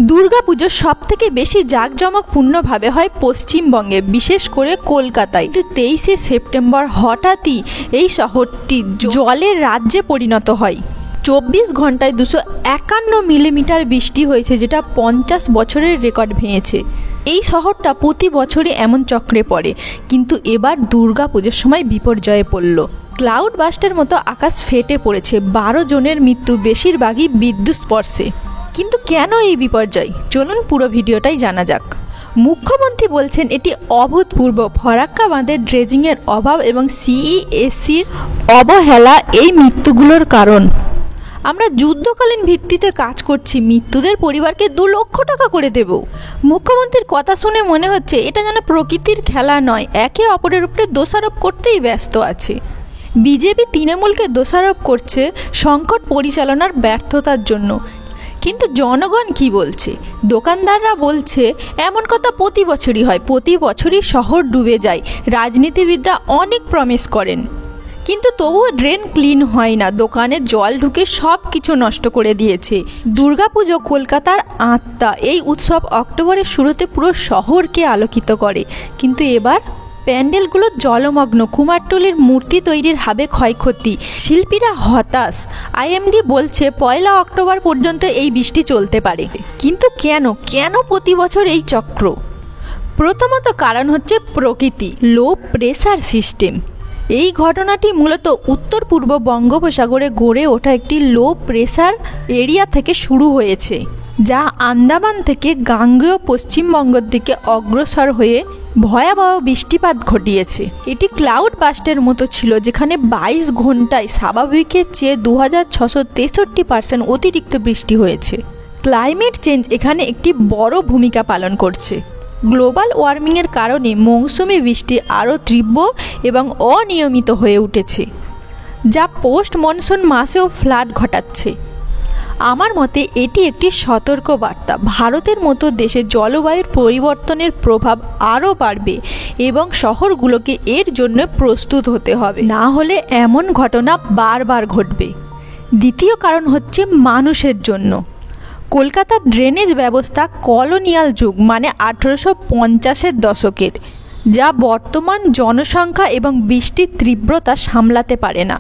দুর্গাপুজো সবথেকে বেশি জাঁকজমকপূর্ণভাবে হয় পশ্চিমবঙ্গে, বিশেষ করে কলকাতায়। কিন্তু 23শে সেপ্টেম্বর হঠাৎই এই শহরটি জলের রাজ্যে পরিণত হয়। 24 ঘন্টায় 251 মিলিমিটার বৃষ্টি হয়েছে, যেটা 50 বছরের রেকর্ড ভেঙেছে। এই শহরটা প্রতি বছরই এমন চক্রে পড়ে, কিন্তু এবার দুর্গাপুজোর সময় বিপর্যয়ে পড়ল। ক্লাউড বাস্টের মতো আকাশ ফেটে পড়েছে, 12 জনের মৃত্যু, বেশিরভাগই বিদ্যুৎ স্পর্শে। কিন্তু কেন এই বিপর্যয়? চলুন পুরো ভিডিওটাই জানা যাক। মুখ্যমন্ত্রী বলছেন এটি অভূতপূর্ব। ফরাক্কা বাঁধের ড্রেজিংয়ের অভাব এবং সিইএসসির অবহেলা এই মৃত্যুগুলোর কারণ। আমরা যুদ্ধকালীন ভিত্তিতে কাজ করছি, মৃত্যুদের পরিবারকে 2 লক্ষ টাকা করে দেব। মুখ্যমন্ত্রীর কথা শুনে মনে হচ্ছে এটা যেন প্রকৃতির খেলা নয়, একে অপরের উপরে দোষারোপ করতেই ব্যস্ত আছে। বিজেপি তৃণমূলকে দোষারোপ করছে সংকট পরিচালনার ব্যর্থতার জন্য, কিন্তু জনগণ কি বলছে? দোকানদাররা বলছে এমন কথা প্রতি বছরই হয়, প্রতি বছরই শহর ডুবে যায়। রাজনীতিবিদরা অনেক প্রমিস করেন, কিন্তু তবুও ড্রেন ক্লিন হয় না, দোকানে জল ঢুকে সব কিছু নষ্ট করে দিয়েছে। দুর্গাপুজো কলকাতার আত্মা। এই উৎসব অক্টোবরের শুরুতে পুরো শহরকে আলোকিত করে, কিন্তু এবার প্যান্ডেলগুলো জলমগ্ন, কুমারটুলির মূর্তি তৈরির হাবে ক্ষয়ক্ষতি, শিল্পীরা হতাশ। আইএমডি বলছে 1 অক্টোবর পর্যন্ত এই বৃষ্টি চলতে পারে। কিন্তু কেন প্রতি বছর এই চক্র? প্রথমত কারণ হচ্ছে প্রকৃতি, লো প্রেসার সিস্টেম। এই ঘটনাটি মূলত উত্তর পূর্ব বঙ্গোপসাগরে গড়ে ওঠা একটি লো প্রেসার এরিয়া থেকে শুরু হয়েছে, যা আন্দামান থেকে গাঙ্গেয় পশ্চিমবঙ্গের দিকে অগ্রসর হয়ে ভয়াবহ বৃষ্টিপাত ঘটিয়েছে। এটি ক্লাউড বাস্টের মতো ছিল, যেখানে 22 ঘন্টায় স্বাভাবিকের চেয়ে 2663% অতিরিক্ত বৃষ্টি হয়েছে। ক্লাইমেট চেঞ্জ এখানে একটি বড় ভূমিকা পালন করছে। গ্লোবাল ওয়ার্মিংয়ের কারণে মৌসুমি বৃষ্টি আরও তীব্র এবং অনিয়মিত হয়ে উঠেছে, যা পোস্ট মনসুন মাসেও ফ্লাড ঘটাচ্ছে। আমার মতে এটি একটি সতর্ক বার্তা। ভারতের মতো দেশে জলবায়ুর পরিবর্তনের প্রভাব আরও বাড়বে এবং শহরগুলোকে এর জন্য প্রস্তুত হতে হবে, না হলে এমন ঘটনা বারবার ঘটবে। দ্বিতীয় কারণ হচ্ছে মানুষের জন্য। কলকাতার ড্রেনেজ ব্যবস্থা কলোনিয়াল যুগ মানে 1850-এর দশকের, যা বর্তমান জনসংখ্যা এবং বৃষ্টির তীব্রতা সামলাতে পারে না।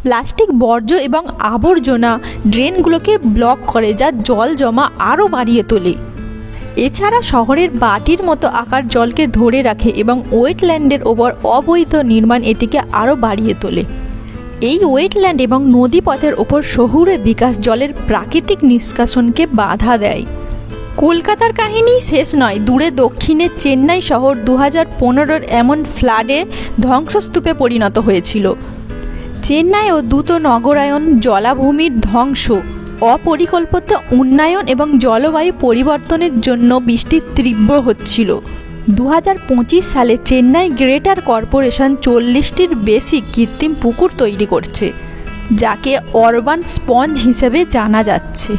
প্লাস্টিক বর্জ্য এবং আবর্জনা ড্রেনগুলোকে ব্লক করে, যা জল জমা আরও বাড়িয়ে তোলে। এছাড়া শহরের বাটির মতো আকার জলকে ধরে রাখে এবং ওয়েটল্যান্ডের ওপর অবৈধ নির্মাণ এটিকে আরও বাড়িয়ে তোলে। এই ওয়েটল্যান্ড এবং নদীপথের ওপর শহুরে বিকাশ জলের প্রাকৃতিক নিষ্কাশনকে বাধা দেয়। কলকাতার কাহিনী শেষ নয়। দূরে দক্ষিণে চেন্নাই শহর 2015-এর এমন ফ্লাডে ধ্বংসস্তূপে পরিণত হয়েছিল। চেন্নাইও দ্রুত নগরায়ন, জলাভূমির ধ্বংস, অপরিকল্পিত উন্নয়ন এবং জলবায়ু পরিবর্তনের জন্য বৃষ্টি তীব্র হচ্ছিল। 2025 সালে চেন্নাই গ্রেটার কর্পোরেশন 40টির বেশি কৃত্রিম পুকুর তৈরি করছে, যাকে অরবান স্পঞ্জ হিসেবে জানা যাচ্ছে।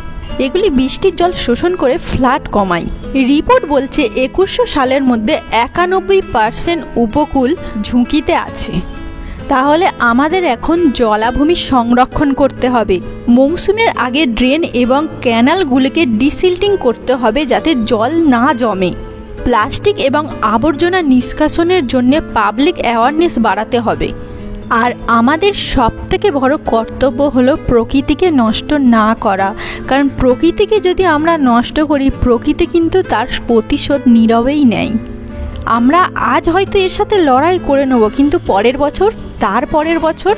এগুলি বৃষ্টির জল শোষণ করে ফ্লাড কমায়। রিপোর্ট বলছে 2100 সালের মধ্যে 91% উপকূল ঝুঁকিতে আছে। তাহলে আমাদের এখন জলাভূমি সংরক্ষণ করতে হবে। মৌসুমের আগে ড্রেন এবং ক্যানালগুলিকে ডিসিল্টিং করতে হবে, যাতে জল না জমে। প্লাস্টিক এবং আবর্জনা নিষ্কাশনের জন্য পাবলিক অ্যাওয়ারনেস বাড়াতে হবে। আর আমাদের সবথেকে বড় কর্তব্য হলো প্রকৃতিকে নষ্ট না করা, কারণ প্রকৃতিকে যদি আমরা নষ্ট করি, প্রকৃতি কিন্তু তার প্রতিশোধ নীরবেই নেয়। আমরা আজ হয়তো এর সাথে লড়াই করে নেব, কিন্তু পরের বছর, তার পরের বছর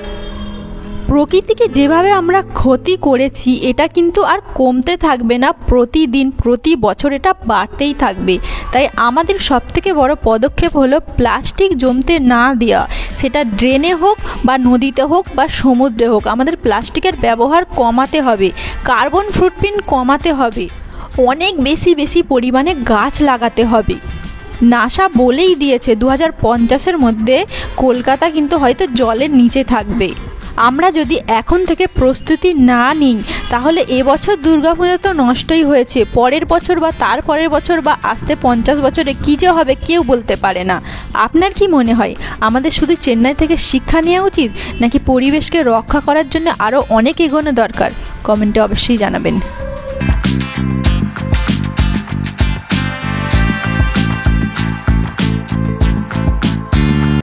প্রকৃতিকে যেভাবে আমরা ক্ষতি করেছি, এটা কিন্তু আর কমতে থাকবে না। প্রতিদিন, প্রতি বছর এটা বাড়তেই থাকবে। তাই আমাদের সবথেকে বড় পদক্ষেপ হলো প্লাস্টিক জমতে না দেওয়া, সেটা ড্রেনে হোক বা নদীতে হোক বা সমুদ্রে হোক। আমাদের প্লাস্টিকের ব্যবহার কমাতে হবে, কার্বন ফুটপ্রিন্ট কমাতে হবে, অনেক বেশি পরিমাণে গাছ লাগাতে হবে। নাসা বলেই দিয়েছে 2050-এর মধ্যে কলকাতা কিন্তু হয়তো জলের নিচে থাকবে। আমরা যদি এখন থেকে প্রস্তুতি না নিই, তাহলে এবছর দুর্গাপুজো তো নষ্টই হয়েছে, পরের বছর বা তার পরের বছর বা আসতে 50 বছরে কী যে হবে কেউ বলতে পারে না। আপনার কি মনে হয় আমাদের শুধু চেন্নাই থেকে শিক্ষা নেওয়া উচিত, নাকি পরিবেশকে রক্ষা করার জন্য আরও অনেক এগোনো দরকার? কমেন্টে অবশ্যই জানাবেন।